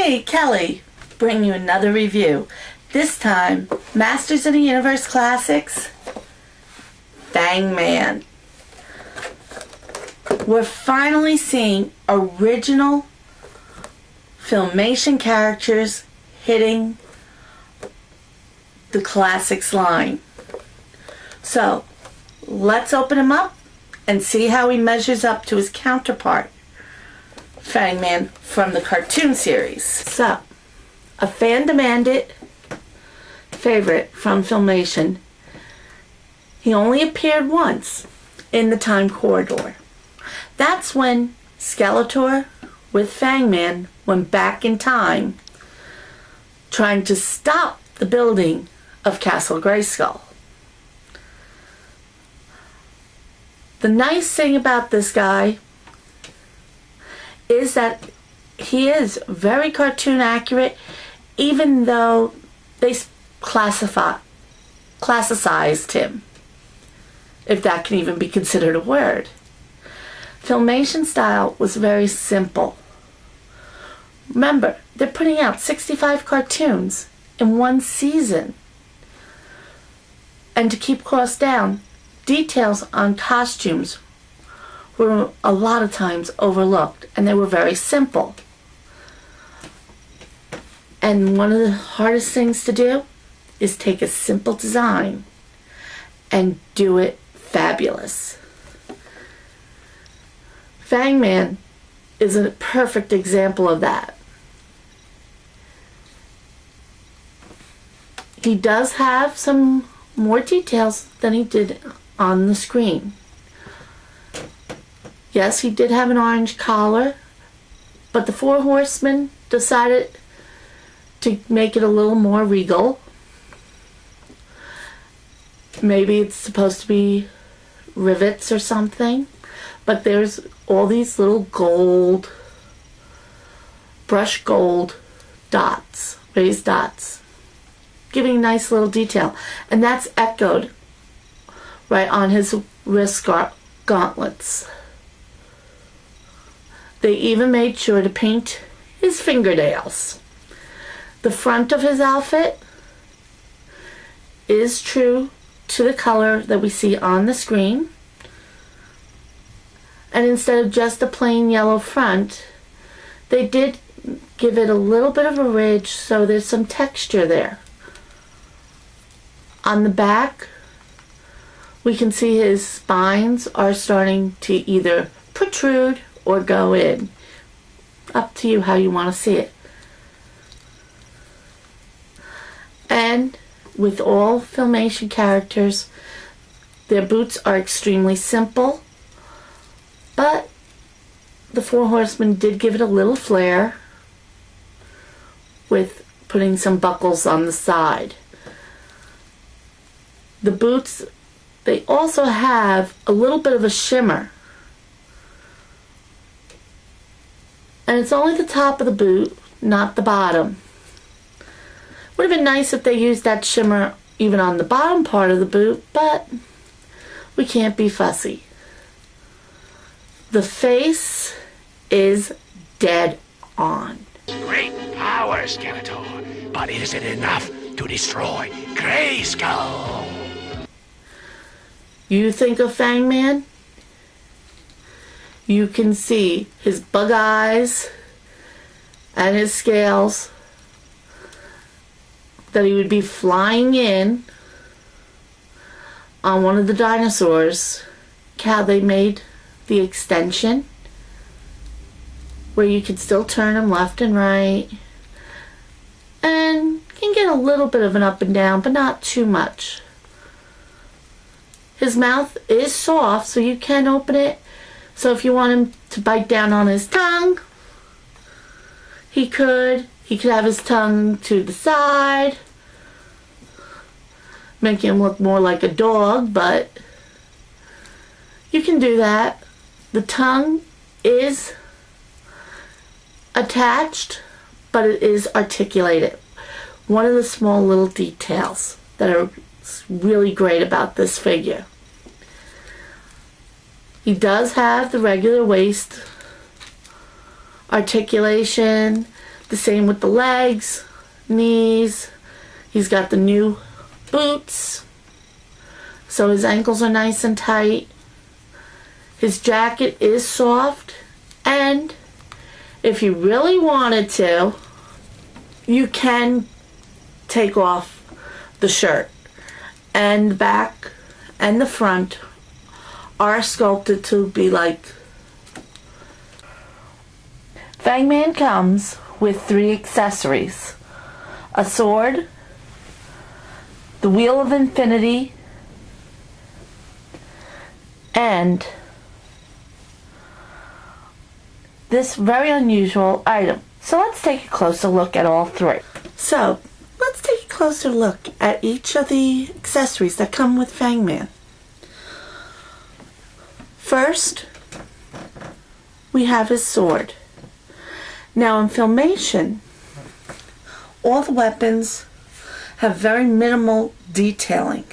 me, Kelly, bring you another review. This time, Masters of the Universe Classics, Fang Man. We're finally seeing original Filmation characters hitting the Classics line. So, let's open him up and see how he measures up to his counterpart, Fang Man from the cartoon series. So, a fan-demanded favorite from Filmation. He only appeared once in the Time Corridor. That's when Skeletor with Fang Man went back in time, trying to stop the building of Castle Grayskull. The nice thing about this guy is that he is very cartoon accurate, even though they classicized him, if that can even be considered a word. Filmation style was very simple. Remember, they're putting out 65 cartoons in one season. And to keep costs down, details on costumes were a lot of times overlooked, and they were very simple. And one of the hardest things to do is take a simple design and do it fabulous. Fang Man is a perfect example of that. He does have some more details than he did on the screen. Yes, he did have an orange collar, but the Four Horsemen decided to make it a little more regal. Maybe it's supposed to be rivets or something, but there's all these little gold, brushed gold dots, raised dots, giving a nice little detail. And that's echoed right on his wrist gauntlets. They even made sure to paint his fingernails. The front of his outfit is true to the color that we see on the screen. And instead of just a plain yellow front, they did give it a little bit of a ridge, so there's some texture there. On the back, we can see his spines are starting to either protrude or go in. Up to you how you want to see it. And with all Filmation characters, their boots are extremely simple, but the Four Horsemen did give it a little flair with putting some buckles on the side. The boots, they also have a little bit of a shimmer. And it's only the top of the boot, not the bottom. Would have been nice if they used that shimmer even on the bottom part of the boot, but we can't be fussy. The face is dead on. Great power, Skeletor, but it isn't enough to destroy Grayskull. You think of Fang Man? You can see his bug eyes and his scales, that he would be flying in on one of the dinosaurs. How they made the extension where you could still turn him left and right, and can get a little bit of an up and down, but not too much. His mouth is soft, so you can open it. So if you want him to bite down on his tongue, he could. He could have his tongue to the side, make him look more like a dog, but you can do that. The tongue is attached, but it is articulated. One of the small little details that are really great about this figure. He does have the regular waist articulation, The same with the legs, knees. He's got the new boots, so his ankles are nice and tight. His jacket is soft, and if you really wanted to, you can take off the shirt. And the back and the front are sculpted to be like. Fang Man comes with 3 accessories: a sword, the Wheel of Infinity, and this very unusual item. So let's take a closer look at all 3. So let's take a closer look at each of the accessories that come with Fang Man. First, we have his sword. Now in Filmation, all the weapons have very minimal detailing.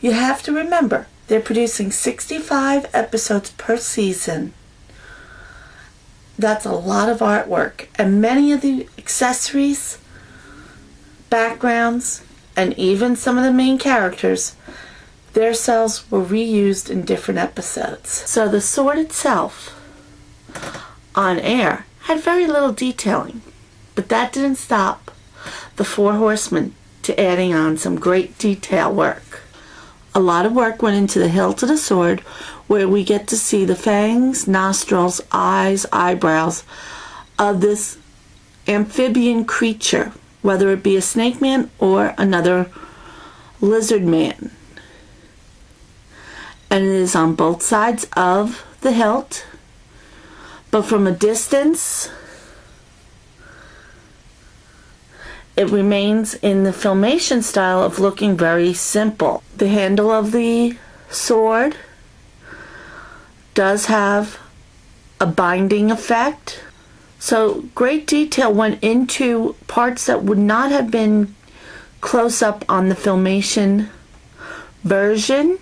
You have to remember, they're producing 65 episodes per season. That's a lot of artwork, and many of the accessories, backgrounds, and even some of the main characters, their cells were reused in different episodes. So the sword itself, on air, had very little detailing, but that didn't stop the 4 horsemen to adding on some great detail work. A lot of work went into the hilt of the sword, where we get to see the fangs, nostrils, eyes, eyebrows of this amphibian creature, whether it be a snake man or another lizard man. And it is on both sides of the hilt, but from a distance, it remains in the Filmation style of looking very simple. The handle of the sword does have a binding effect. So great detail went into parts that would not have been close up on the Filmation version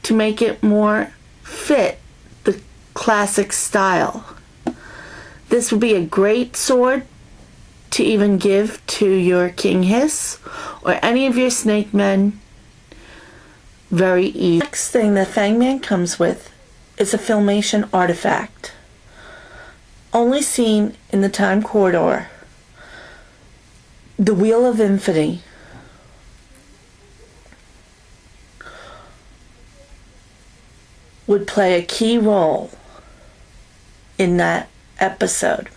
to make it more fit the classic style. This would be a great sword to even give to your King Hiss or any of your snake men very easy. Next thing that Fang Man comes with is a Filmation artifact, only seen in the Time Corridor. The Wheel of Infinity. Would play a key role in that episode.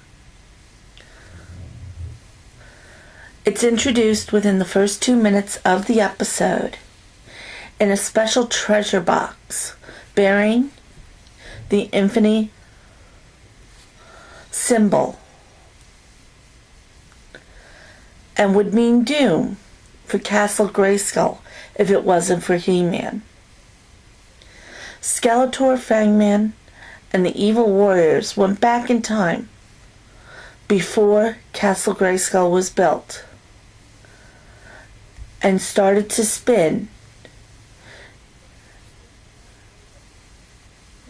It's introduced within the first 2 minutes of the episode in a special treasure box bearing the Infinity symbol, and would mean doom for Castle Grayskull if it wasn't for He-Man. Skeletor, Fangman, and the evil warriors went back in time before Castle Grayskull was built and started to spin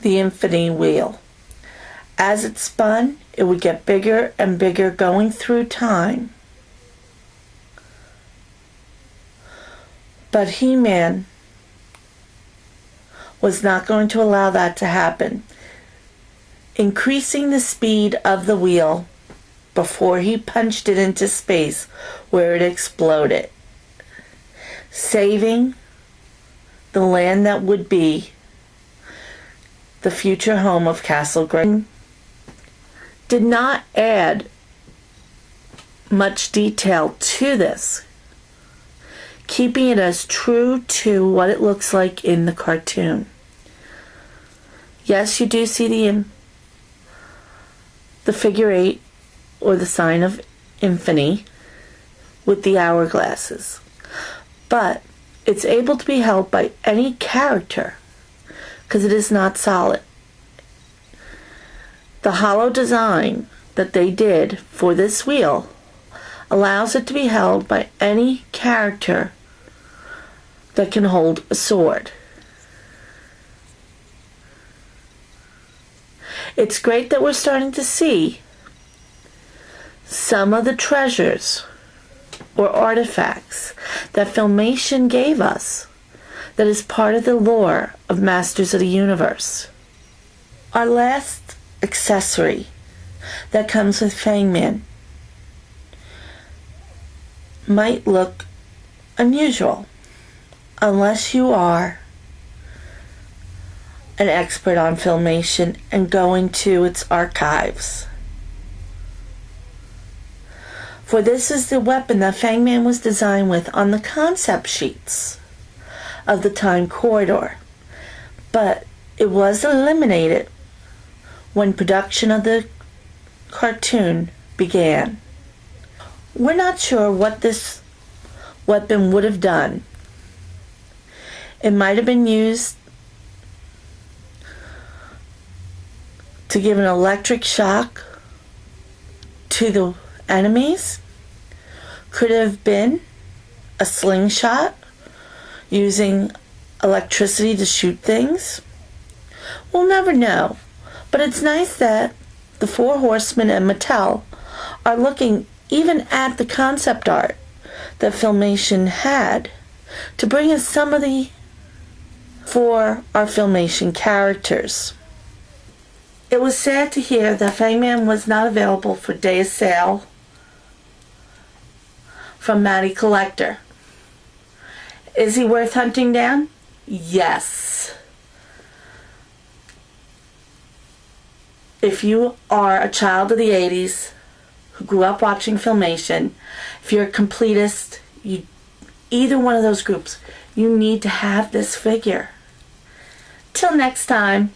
the Infinity Wheel. As it spun, it would get bigger and bigger going through time. But He-Man was not going to allow that to happen, increasing the speed of the wheel before he punched it into space where it exploded, saving the land that would be the future home of Castle Grayskull. Did not add much detail to this, keeping it as true to what it looks like in the cartoon. Yes, you do see the figure 8 or the sign of infinity with the hourglasses, but it's able to be held by any character because it is not solid. The hollow design that they did for this wheel allows it to be held by any character that can hold a sword. It's great that we're starting to see some of the treasures or artifacts that Filmation gave us that is part of the lore of Masters of the Universe. Our last accessory that comes with Fangman might look unusual unless you are an expert on Filmation and going to its archives. For this is the weapon that Fangman was designed with on the concept sheets of the Time Corridor, but it was eliminated when production of the cartoon began. We're not sure what this weapon would have done. It might have been used to give an electric shock to the enemies. Could have been a slingshot using electricity to shoot things. We'll never know. But it's nice that the Four Horsemen and Mattel are looking even at the concept art that Filmation had to bring us some of the for our Filmation characters. It was sad to hear that Fangman was not available for day of sale from Matty Collector. Is he worth hunting down? Yes. If you are a child of the 80s who grew up watching Filmation, if you're a completist, either one of those groups, you need to have this figure. Till next time.